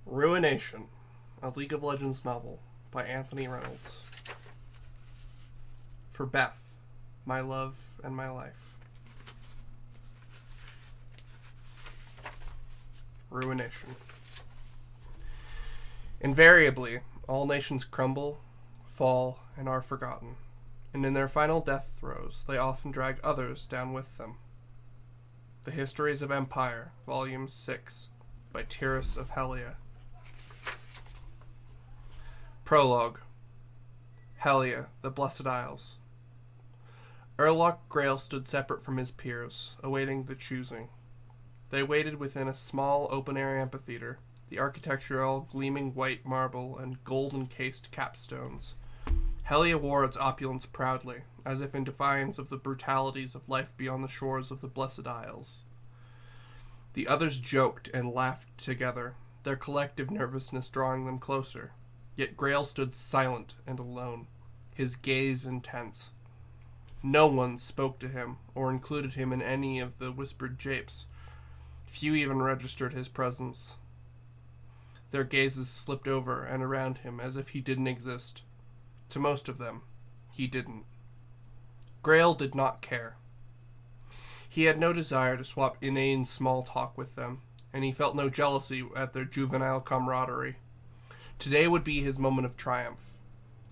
Ruination, a League of Legends novel by Anthony Reynolds. For Beth, my love and my life. Ruination. Invariably, all nations crumble, fall, and are forgotten, and in their final death throes, they often drag others down with them. The Histories of Empire, Volume 6, by Tyrus of Helia. Prologue. Helia, the Blessed Isles. Urlock Grail stood separate from his peers, awaiting the choosing. They waited within a small open-air amphitheater, the architecture all gleaming white marble and golden-cased capstones. Helia wore its opulence proudly, as if in defiance of the brutalities of life beyond the shores of the Blessed Isles. The others joked and laughed together, their collective nervousness drawing them closer. Yet Grail stood silent and alone, his gaze intense. No one spoke to him or included him in any of the whispered japes. Few even registered his presence. Their gazes slipped over and around him as if he didn't exist. To most of them, he didn't. Grail did not care. He had no desire to swap inane small talk with them, and he felt no jealousy at their juvenile camaraderie. Today would be his moment of triumph.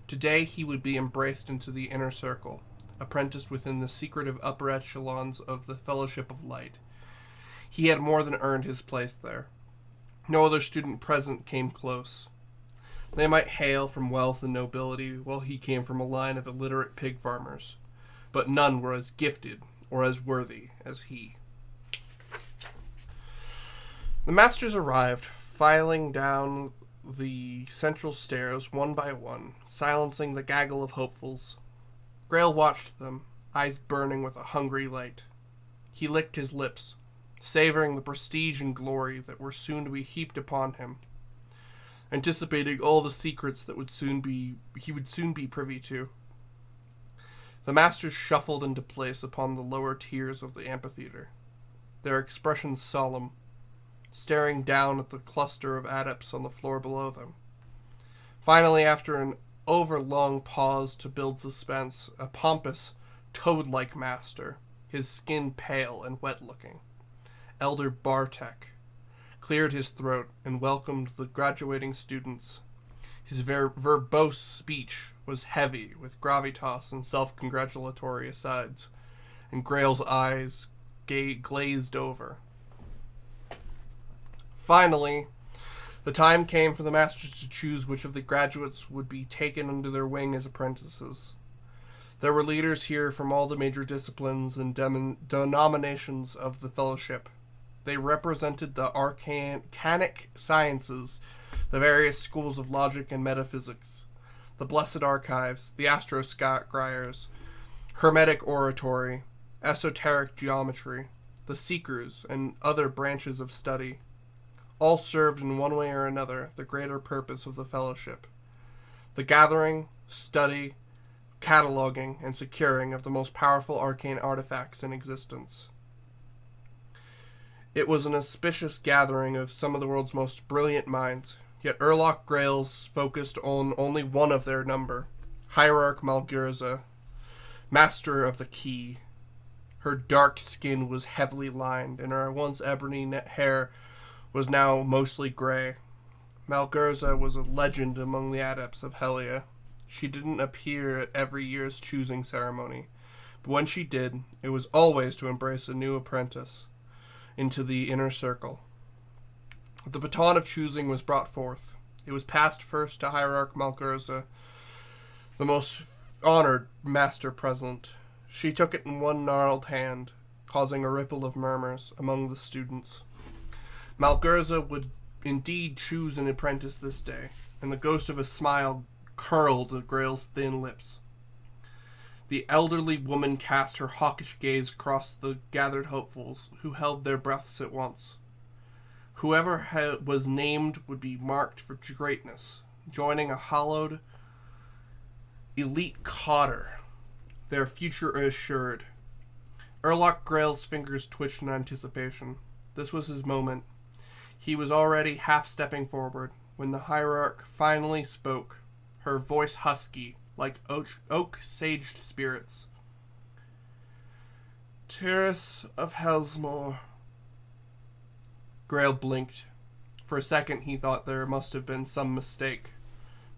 Today he would be embraced into the inner circle, apprenticed within the secretive upper echelons of the Fellowship of Light. He had more than earned his place there. No other student present came close. They might hail from wealth and nobility, while he came from a line of illiterate pig farmers, but none were as gifted or as worthy as he. The masters arrived, filing down the central stairs one by one, silencing the gaggle of hopefuls. Grail watched them, eyes burning with a hungry light. He licked his lips, savoring the prestige and glory that were soon to be heaped upon him, anticipating all the secrets that he would soon be privy to. The masters shuffled into place upon the lower tiers of the amphitheater, their expressions solemn, staring down at the cluster of adepts on the floor below them. Finally, after an overlong pause to build suspense, a pompous, toad-like master, his skin pale and wet-looking, Elder Bartek, cleared his throat and welcomed the graduating students. His verbose speech was heavy with gravitas and self-congratulatory asides, and Grail's eyes glazed over. Finally, the time came for the masters to choose which of the graduates would be taken under their wing as apprentices. There were leaders here from all the major disciplines and denominations of the fellowship. They represented the arcanic sciences, the various schools of logic and metaphysics, the blessed archives, the astroscryers, hermetic oratory, esoteric geometry, the seekers, and other branches of study. All served in one way or another the greater purpose of the fellowship, the gathering, study, cataloging, and securing of the most powerful arcane artifacts in existence. It was an auspicious gathering of some of the world's most brilliant minds, yet Urlock Grails focused on only one of their number, Hierarch Malgurza, master of the key. Her dark skin was heavily lined, and her once ebony hair was now mostly gray. Malgurza was a legend among the adepts of Helia. She didn't appear at every year's choosing ceremony, but when she did, it was always to embrace a new apprentice into the inner circle. The baton of choosing was brought forth. It was passed first to Hierarch Malgurza, the most honored master present. She took it in one gnarled hand, causing a ripple of murmurs among the students. Malgurza would indeed choose an apprentice this day, and the ghost of a smile curled Grail's thin lips. The elderly woman cast her hawkish gaze across the gathered hopefuls, who held their breaths at once. Whoever was named would be marked for greatness, joining a hallowed elite cotter, their future assured. Urlock Grail's fingers twitched in anticipation. This was his moment. He was already half stepping forward when the hierarch finally spoke, her voice husky, like oak-saged spirits. "Terrace of Hellsmoor." Grail blinked. For a second he thought there must have been some mistake,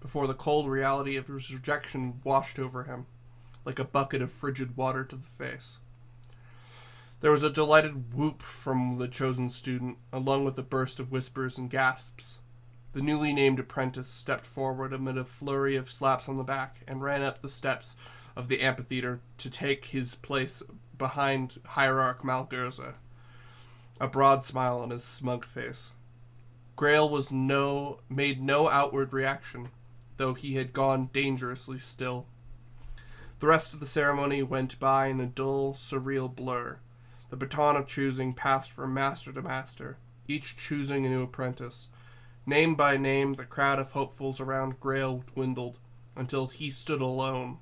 before the cold reality of his rejection washed over him, like a bucket of frigid water to the face. There was a delighted whoop from the chosen student, along with a burst of whispers and gasps. The newly named apprentice stepped forward amid a flurry of slaps on the back and ran up the steps of the amphitheater to take his place behind Hierarch Malgerza, a broad smile on his smug face. Grail made no outward reaction, though he had gone dangerously still. The rest of the ceremony went by in a dull, surreal blur. The baton of choosing passed from master to master, each choosing a new apprentice. Name by name, the crowd of hopefuls around Grail dwindled, until he stood alone.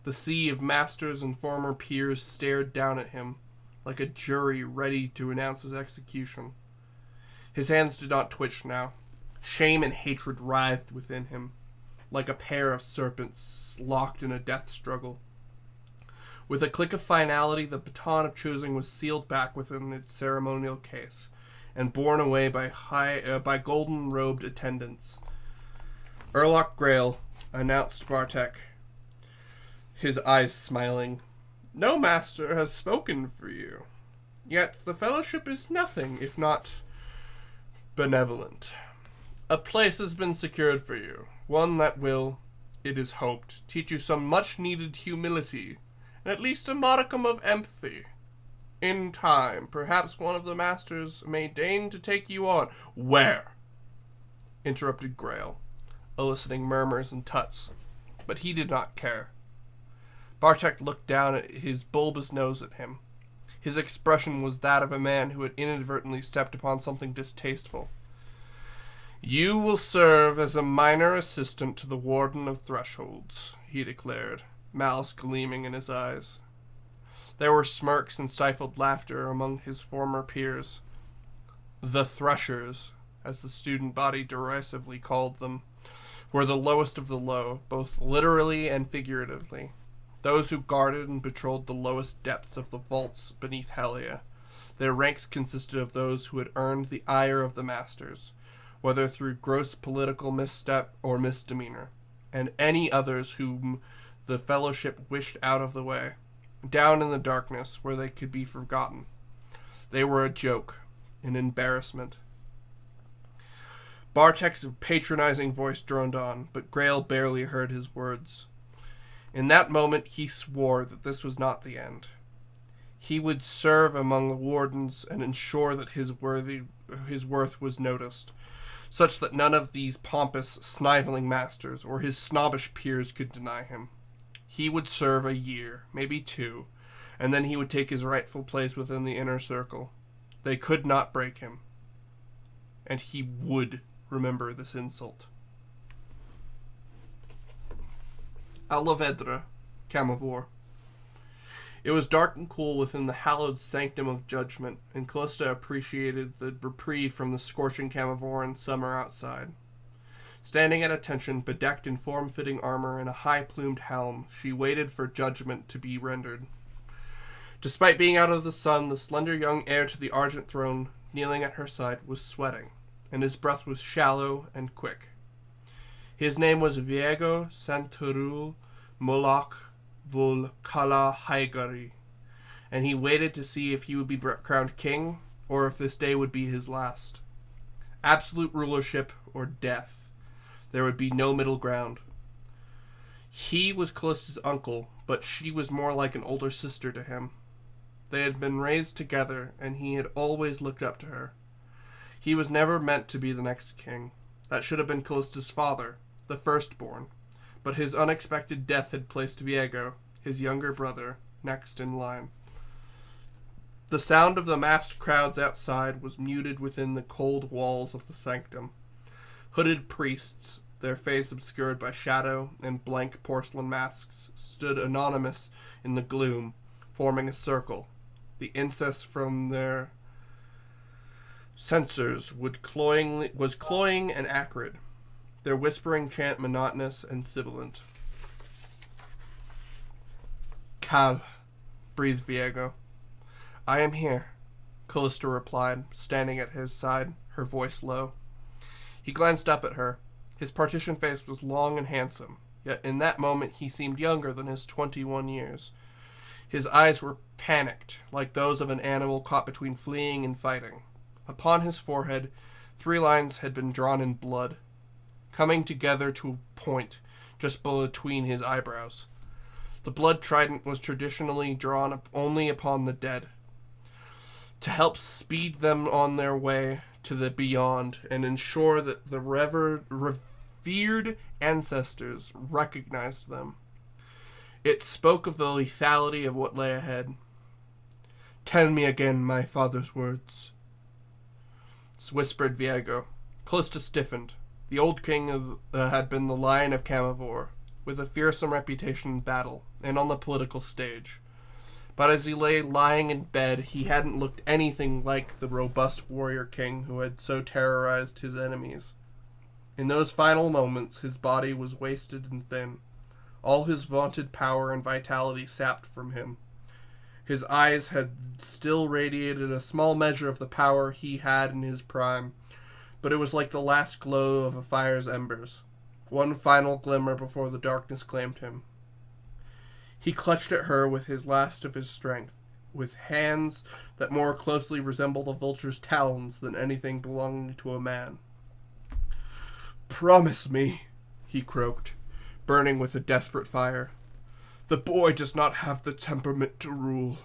The sea of masters and former peers stared down at him, like a jury ready to announce his execution. His hands did not twitch now. Shame and hatred writhed within him, like a pair of serpents locked in a death struggle. With a click of finality, the baton of choosing was sealed back within its ceremonial case, and borne away by golden-robed attendants. Erloch Grail, announced Bartek, his eyes smiling. "No master has spoken for you. Yet the fellowship is nothing if not benevolent. A place has been secured for you, one that will, it is hoped, teach you some much-needed humility, and at least a modicum of empathy. In time, perhaps one of the masters may deign to take you on." "Where?" interrupted Grail, eliciting murmurs and tuts, but he did not care. Bartek looked down at his bulbous nose at him. His expression was that of a man who had inadvertently stepped upon something distasteful. "You will serve as a minor assistant to the Warden of Thresholds," he declared, malice gleaming in his eyes. There were smirks and stifled laughter among his former peers. The Threshers, as the student body derisively called them, were the lowest of the low, both literally and figuratively. Those who guarded and patrolled the lowest depths of the vaults beneath Hellia. Their ranks consisted of those who had earned the ire of the masters, whether through gross political misstep or misdemeanor, and any others whom the fellowship wished out of the way, down in the darkness where they could be forgotten. They were a joke, an embarrassment. Bartek's patronizing voice droned on, but Grail barely heard his words. In that moment he swore that this was not the end. He would serve among the wardens and ensure that his worth was noticed, such that none of these pompous, sniveling masters or his snobbish peers could deny him. He would serve a year, maybe 2, and then he would take his rightful place within the inner circle. They could not break him. And he would remember this insult. Alavedra, Camavor. It was dark and cool within the hallowed sanctum of judgment, and Callista appreciated the reprieve from the scorching Camavoran summer outside. Standing at attention, bedecked in form-fitting armor and a high-plumed helm, she waited for judgment to be rendered. Despite being out of the sun, the slender young heir to the Argent Throne, kneeling at her side, was sweating, and his breath was shallow and quick. His name was Viego Santurul Moloch Vul Kala Haigari, and he waited to see if he would be crowned king, or if this day would be his last. Absolute rulership or death. There would be no middle ground. He was Callista's uncle, but she was more like an older sister to him. They had been raised together, and he had always looked up to her. He was never meant to be the next king. That should have been Callista's father, the firstborn, but his unexpected death had placed Viego, his younger brother, next in line. The sound of the massed crowds outside was muted within the cold walls of the sanctum. Hooded priests, their face obscured by shadow and blank porcelain masks, stood anonymous in the gloom, forming a circle, the incense from their Censors was cloying and acrid, their whispering chant monotonous and sibilant. Cal, breathed Viego. I am here, Callista replied, standing at his side, her voice low. He glanced up at her. His partition face was long and handsome, yet in that moment he seemed younger than his 21 years. His eyes were panicked, like those of an animal caught between fleeing and fighting. Upon his forehead, 3 lines had been drawn in blood, coming together to a point just between his eyebrows. The blood trident was traditionally drawn only upon the dead, to help speed them on their way to the beyond and ensure that the revered ancestors recognized them. It spoke of the lethality of what lay ahead. Tell me again my father's words, whispered Viego. Callista stiffened. The old king had been the Lion of Camavor, with a fearsome reputation in battle and on the political stage. But as he lay lying in bed, he hadn't looked anything like the robust warrior king who had so terrorized his enemies. In those final moments, his body was wasted and thin, all his vaunted power and vitality sapped from him. His eyes had still radiated a small measure of the power he had in his prime, but it was like the last glow of a fire's embers, one final glimmer before the darkness claimed him. He clutched at her with his last of his strength, with hands that more closely resembled a vulture's talons than anything belonging to a man. Promise me, he croaked, burning with a desperate fire. The boy does not have the temperament to rule.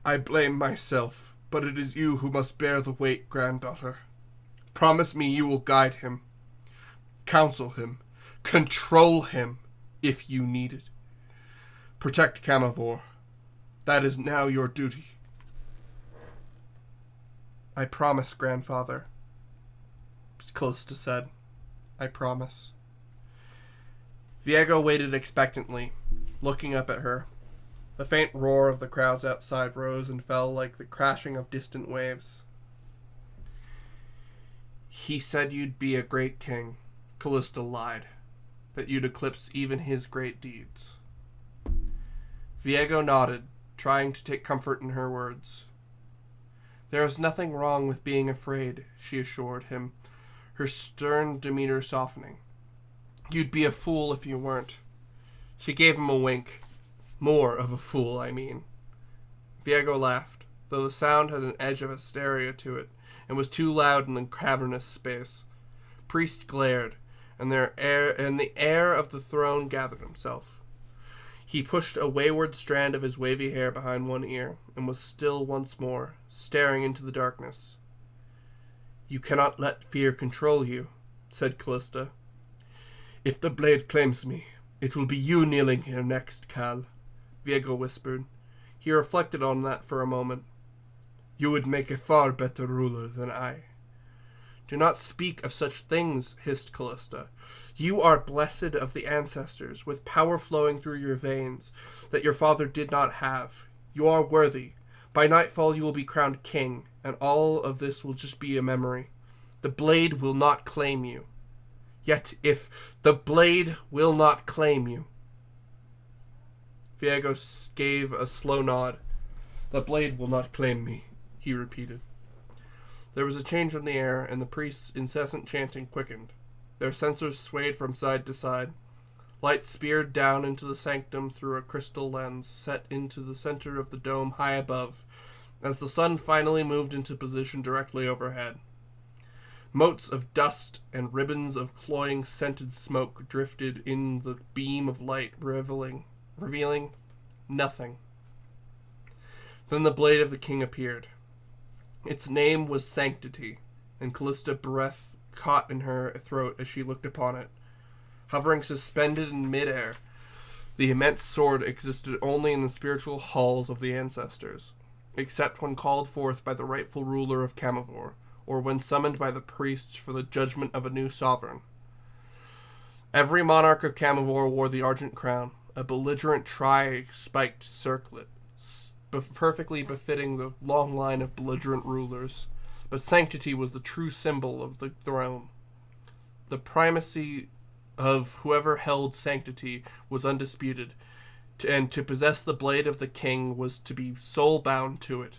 I blame myself, but it is you who must bear the weight, granddaughter. Promise me you will guide him, counsel him, control him, if you need it. Protect Camavor. That is now your duty. I promise, grandfather, Callista said. I promise. Viego waited expectantly, looking up at her. The faint roar of the crowds outside rose and fell like the crashing of distant waves. He said you'd be a great king, Callista lied, that you'd eclipse even his great deeds. Viego nodded, trying to take comfort in her words. There is nothing wrong with being afraid, she assured him, her stern demeanor softening. You'd be a fool if you weren't. She gave him a wink. More of a fool, I mean. Viego laughed, though the sound had an edge of hysteria to it, and was too loud in the cavernous space. Priest glared, and the air of the throne gathered himself. He pushed a wayward strand of his wavy hair behind one ear, and was still once more, staring into the darkness. You cannot let fear control you, said Callista. If the blade claims me, it will be you kneeling here next, Cal, Viego whispered. He reflected on that for a moment. You would make a far better ruler than I. Do not speak of such things, hissed Callista. You are blessed of the ancestors, with power flowing through your veins that your father did not have. You are worthy. By nightfall you will be crowned king, and all of this will just be a memory. The blade will not claim you. Yet if the blade will not claim you... Viego gave a slow nod. The blade will not claim me, he repeated. There was a change in the air, and the priest's incessant chanting quickened. Their censers swayed from side to side. Light speared down into the sanctum through a crystal lens set into the center of the dome high above, as the sun finally moved into position directly overhead. Motes of dust and ribbons of cloying scented smoke drifted in the beam of light, revealing nothing. Then the blade of the king appeared. Its name was Sanctity, and Callista's breath caught in her throat as she looked upon it. Hovering suspended in midair, the immense sword existed only in the spiritual halls of the ancestors, except when called forth by the rightful ruler of Camavor, or when summoned by the priests for the judgment of a new sovereign. Every monarch of Camavor wore the argent crown, a belligerent tri-spiked circlet, perfectly befitting the long line of belligerent rulers. but sanctity was the true symbol of the throne. The primacy of whoever held sanctity was undisputed, and to possess the blade of the king was to be soul bound to it,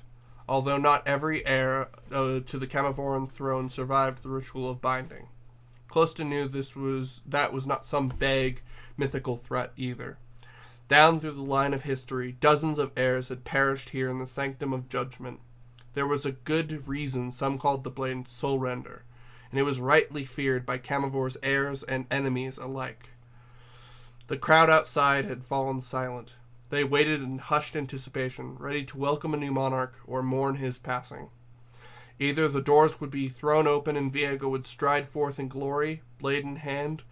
although not every heir to the Camavoran throne survived the ritual of binding. Callista knew that was not some vague, mythical threat either. Down through the line of history, dozens of heirs had perished here in the sanctum of judgment. There was a good reason some called the blade soul render, and it was rightly feared by Camavor's heirs and enemies alike. The crowd outside had fallen silent. They waited in hushed anticipation, ready to welcome a new monarch or mourn his passing. Either the doors would be thrown open and Viego would stride forth in glory, blade in hand,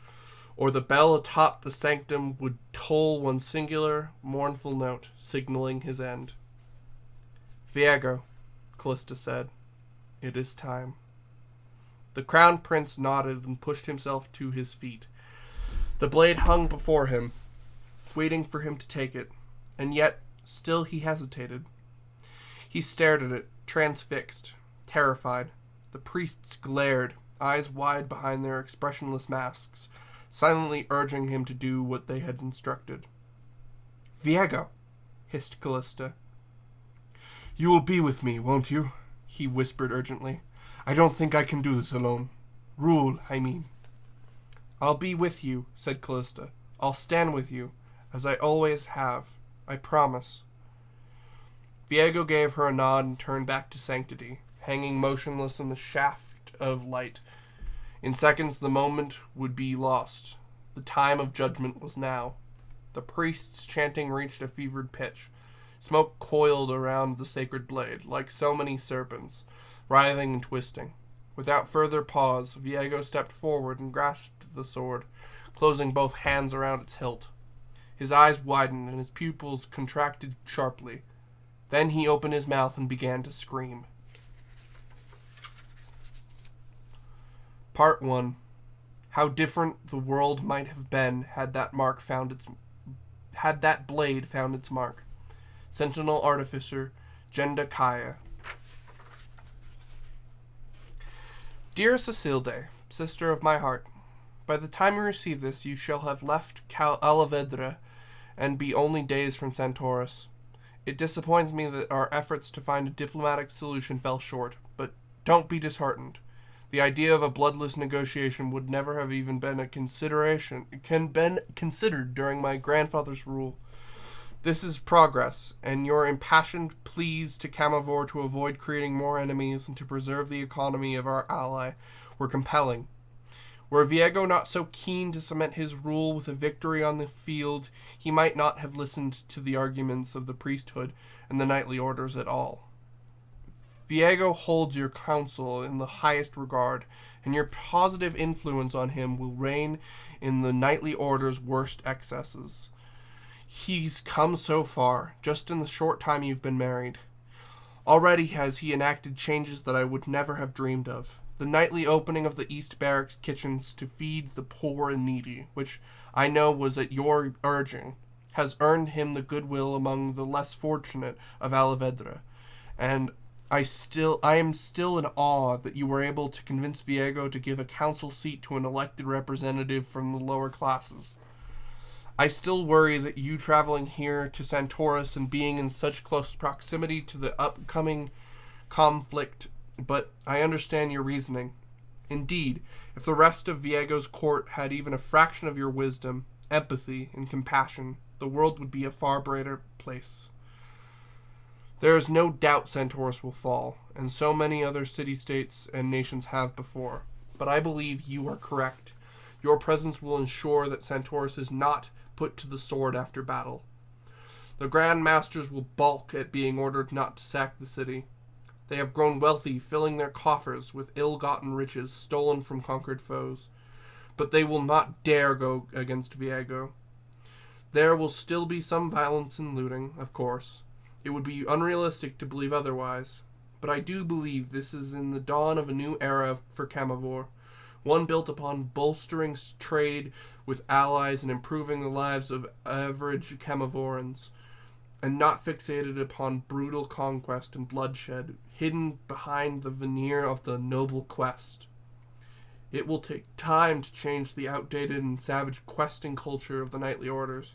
or the bell atop the sanctum would toll one singular, mournful note, signaling his end. "Viego," Callista said, "it is time." The crown prince nodded and pushed himself to his feet. The blade hung before him, waiting for him to take it, and yet still he hesitated. He stared at it, transfixed, terrified. The priests glared, eyes wide behind their expressionless masks, silently urging him to do what they had instructed. "Viego," hissed Callista. "You will be with me, won't you?" he whispered urgently. "I don't think I can do this alone. Rule, I mean." "I'll be with you," said Callista. "I'll stand with you, as I always have. I promise." Viego gave her a nod and turned back to sanctity, hanging motionless in the shaft of light. In seconds the moment would be lost. The time of judgment was now. The priests' chanting reached a fevered pitch. Smoke coiled around the sacred blade, like so many serpents, writhing and twisting. Without further pause, Viego stepped forward and grasped the sword, closing both hands around its hilt. His eyes widened and his pupils contracted sharply. Then he opened his mouth and began to scream. Part 1. How different the world might have been had that blade found its mark. Sentinel Artificer, Jenda Kaya. Dear Cecilde, sister of my heart, by the time you receive this, you shall have left Alavedra and be only days from Santoris. It disappoints me that our efforts to find a diplomatic solution fell short, but don't be disheartened. The idea of a bloodless negotiation would never have even been considered during my grandfather's rule. This is progress, and your impassioned pleas to Camavor to avoid creating more enemies and to preserve the economy of our ally were compelling. Were Viego not so keen to cement his rule with a victory on the field, he might not have listened to the arguments of the priesthood and the knightly orders at all. Viego holds your counsel in the highest regard, and your positive influence on him will rein in the knightly order's worst excesses. He's come so far, just in the short time you've been married. Already has he enacted changes that I would never have dreamed of. The nightly opening of the East Barracks kitchens to feed the poor and needy, which I know was at your urging, has earned him the goodwill among the less fortunate of Alavedra, and I am still in awe that you were able to convince Viego to give a council seat to an elected representative from the lower classes. I still worry that you traveling here to Santoris and being in such close proximity to the upcoming conflict, but I understand your reasoning. Indeed, if the rest of Viego's court had even a fraction of your wisdom, empathy, and compassion, the world would be a far brighter place. There is no doubt Santoris will fall, and so many other city-states and nations have before, but I believe you are correct. Your presence will ensure that Santoris is not put to the sword after battle. The Grand Masters will balk at being ordered not to sack the city. They have grown wealthy, filling their coffers with ill-gotten riches stolen from conquered foes. But they will not dare go against Viego. There will still be some violence and looting, of course. It would be unrealistic to believe otherwise. But I do believe this is in the dawn of a new era for Camavor, one built upon bolstering trade with allies and improving the lives of average Camavorans. and not fixated upon brutal conquest and bloodshed, hidden behind the veneer of the noble quest. It will take time to change the outdated and savage questing culture of the knightly orders,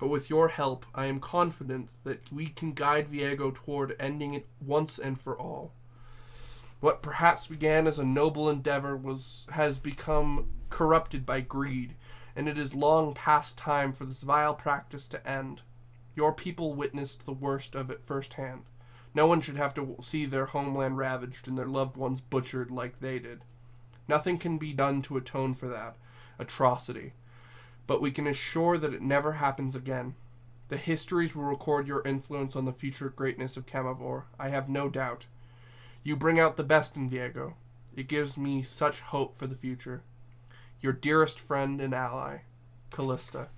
but with your help, I am confident that we can guide Viego toward ending it once and for all. What perhaps began as a noble endeavor has become corrupted by greed, and it is long past time for this vile practice to end. Your people witnessed the worst of it firsthand. No one should have to see their homeland ravaged and their loved ones butchered like they did. Nothing can be done to atone for that atrocity, but we can assure that it never happens again. The histories will record your influence on the future greatness of Camavor, I have no doubt. You bring out the best in Viego. It gives me such hope for the future. Your dearest friend and ally, Callista.